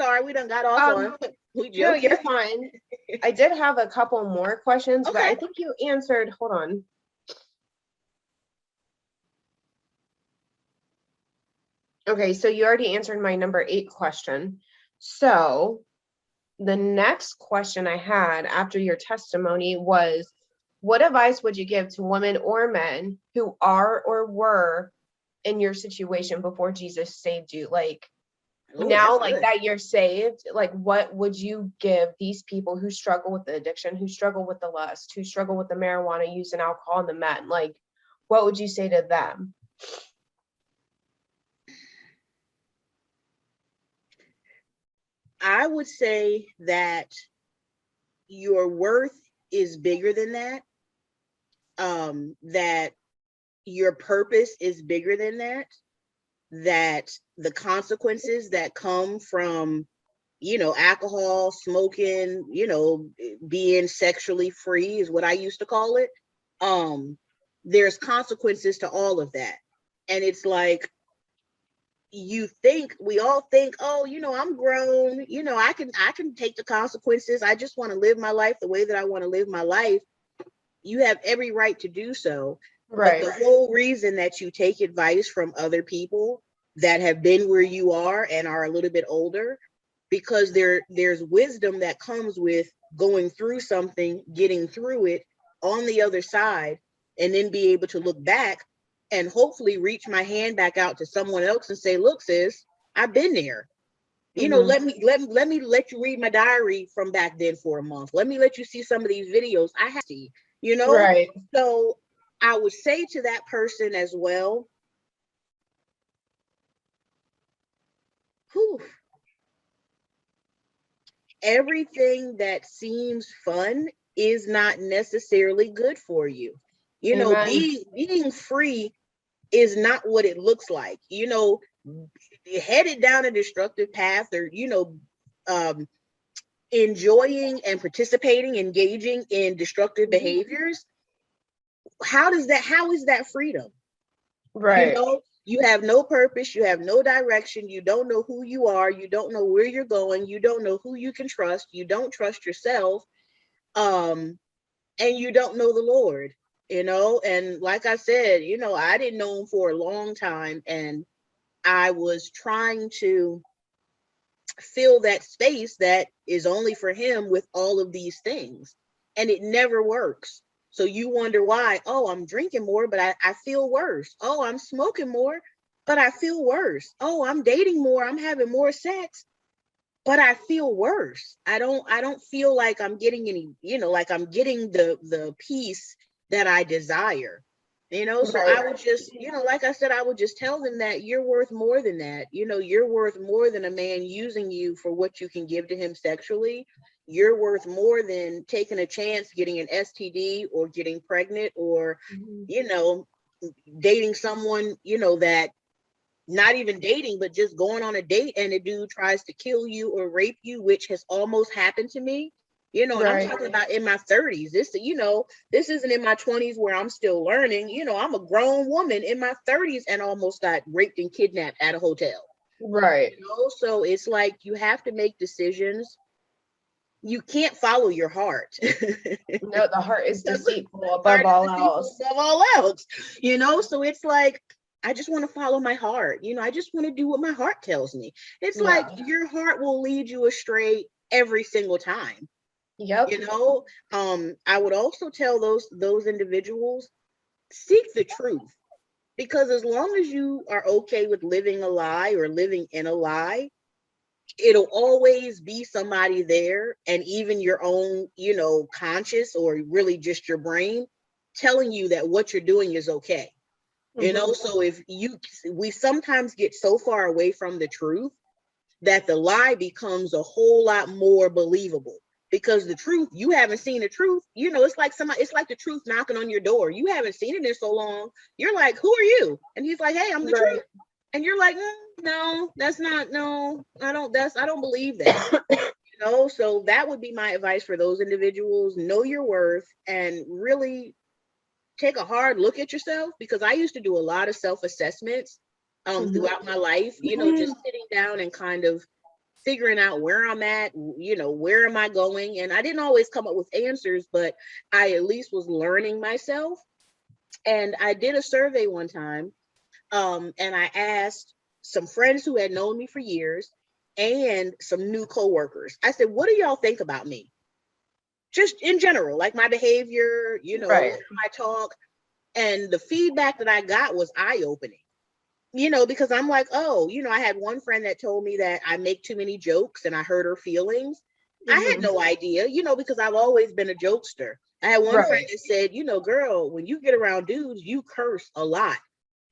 Sorry, we done got off on. We No, joking. you're fine. I did have a couple more questions, but Okay. I think you answered. Hold on. Okay, so you already answered my number 8 question. So the next question I had after your testimony was, what advice would you give to women or men who are or were in your situation before Jesus saved you? Like, Oh, now, that's like good. that you're saved, like what would you give these people who struggle with the addiction, who struggle with the lust, who struggle with the marijuana use and alcohol and the men? Like, what would you say to them? I would say that your worth is bigger than that. That your purpose is bigger than that. That the consequences that come from, alcohol, smoking, being sexually free is what I used to call it. Um, there's consequences to all of that. And it's like, we all think, oh, I'm grown, I can take the consequences. I just want to live my life the way that I want to live my life. You have every right to do so. But Right. the whole reason that you take advice from other people that have been where you are and are a little bit older, because there's wisdom that comes with going through something, getting through it on the other side, and then be able to look back and hopefully reach my hand back out to someone else and say, look, sis, I've been there. Mm-hmm. Let you read my diary from back then for a month. Let me let you see some of these videos I have to see, you know? Right. So I would say to that person as well, whew, everything that seems fun is not necessarily good for you. Amen. Being free is not what it looks like. Headed down a destructive path, or um, enjoying and participating, engaging in destructive behaviors. How is that freedom? Right. You have no purpose, you have no direction, you don't know who you are, you don't know where you're going, you don't know who you can trust, you don't trust yourself, um, and you don't know the Lord, and like I said, I didn't know him for a long time, and I was trying to fill that space that is only for him with all of these things, and it never works. So you wonder why. Oh, I'm drinking more, but I feel worse. Oh, I'm smoking more, but I feel worse. Oh, I'm dating more, I'm having more sex, but I feel worse. I don't feel like I'm getting any, like I'm getting the peace that I desire. So Right. I would just, like I said, I would just tell them that you're worth more than that. You're worth more than a man using you for what you can give to him sexually. You're worth more than taking a chance, getting an STD or getting pregnant, or, Mhm. you know, dating someone, that not even dating, but just going on a date and a dude tries to kill you or rape you, which has almost happened to me. And I'm Right. talking about in my 30s. This isn't in my 20s where I'm still learning. I'm a grown woman in my 30s and almost got raped and kidnapped at a hotel. Right. So it's like you have to make decisions. You can't follow your heart. No, the heart is Because deceitful above heart is all deceitful else. above all else, so it's like, I just want to follow my heart. I just want to do what my heart tells me. It's like Yeah. your heart will lead you astray every single time. Yep. I would also tell those individuals, seek the truth, because as long as you are okay with living a lie or living in a lie, it'll always be somebody there, and even your own, conscious, or really just your brain, telling you that what you're doing is okay. Hmm. So we sometimes get so far away from the truth that the lie becomes a whole lot more believable, because the truth, you haven't seen the truth. It's like the truth knocking on your door. You haven't seen it in so long. You're like, who are you? And he's like, hey, I'm the Right. truth. And you're like, no, that's not, no, I don't believe that. So that would be my advice for those individuals. Know your worth and really take a hard look at yourself, because I used to do a lot of self-assessments Hmm. throughout my life, just sitting down and kind of figuring out where I'm at, you know, where am I going? And I didn't always come up with answers, but I at least was learning myself. And I did a survey one time, and I asked some friends who had known me for years and some new coworkers. I said, what do y'all think about me? Just in general, like my behavior, you know, Right. my talk. And the feedback that I got was eye-opening, you know, because I'm like, oh, you know, I had one friend that told me that I make too many jokes and I hurt her feelings. I had Mhm. no idea, you know, because I've always been a jokester. I had one friend Right. that said, you know, girl, when you get around dudes, you curse a lot.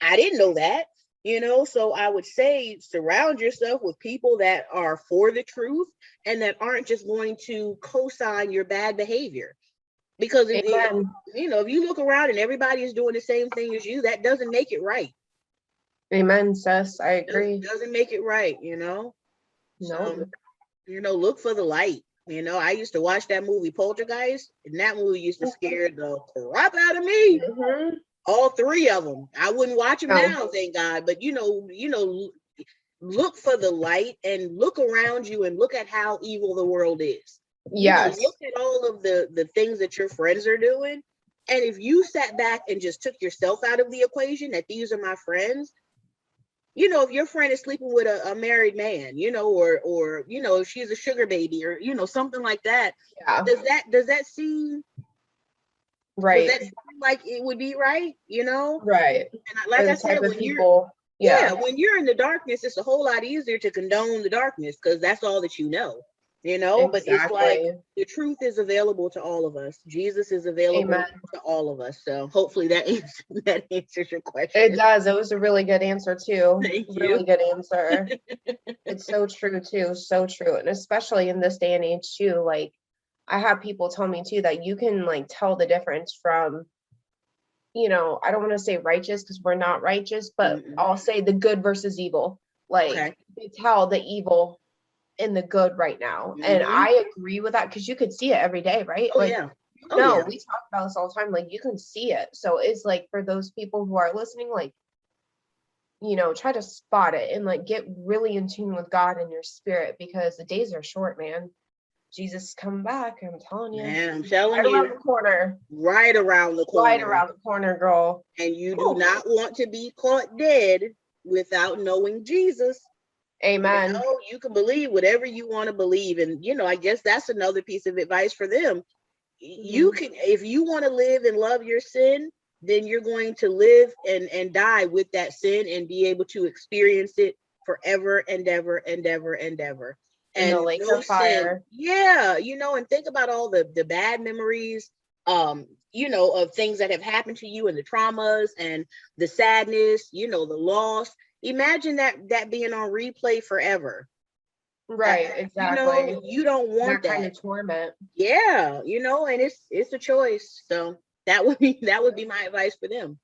I didn't know that, you know, so I would say surround yourself with people that are for the truth and that aren't just going to co-sign your bad behavior. Because if Amen. you know, if you look around and everybody is doing the same thing as you, that doesn't make it right. Amen, sis. I It agree. doesn't make it right, you know. No. So, you know, look for the light. You know, I used to watch that movie Poltergeist, and that movie used to scare the crap out of me. Mhm. All three of them. I wouldn't watch them No. now, thank God. But look for the light and look around you and look at how evil the world is. You know, Yes. look at all of the things that your friends are doing. And if you sat back and just took yourself out of the equation, that these are my friends, you know, if your friend is sleeping with a married man, you know, or you know, if she's a sugar baby or you know, something like that, Yeah. does that seem Right. like it would be right, you know? Right. And Or like I the said, type of people. yeah, Yeah. when you're in the darkness, it's a whole lot easier to condone the darkness because that's all that you know, you know. But it's like Exactly. the truth is available to all of us. Jesus is available Amen. to all of us. So hopefully that answers your It question. does. It was a really good answer too. Thank Really you. good answer. It's so true too. So true. And especially in this day and age too, like I have people tell me too that you can like tell the difference from, I don't want to say righteous because we're not righteous, but Mm-mm. I'll say the good versus evil. Like Okay. you tell the evil in the good right now. And Hmm. I agree with that because you could see it every day, right? Oh Like, yeah. Oh yeah. we talk about this all the time. Like you can see it. So it's like for those people who are listening, like, try to spot it and like get really in tune with God and your spirit because the days are short, man. Jesus is coming back. I'm telling you. Man, I'm telling Right around you, the corner. right around the Right corner. around the corner, girl. And you do Whew. not want to be caught dead without knowing Jesus. You Amen. know, you can believe whatever you want to believe. And, you know, I guess that's another piece of advice for them. You Mhm. can, if you want to live and love your sin, then you're going to live and die with that sin and be able to experience it forever and ever and ever and ever. In the And lake no of sin, fire. yeah, you know, and think about all the bad memories, you know, of things that have happened to you and the traumas and the sadness, you know, the loss. Imagine that being on replay forever. That, Right, you know, exactly. you don't want That kind that. of torment. Yeah, you know, and it's a choice. So that would be my advice for them.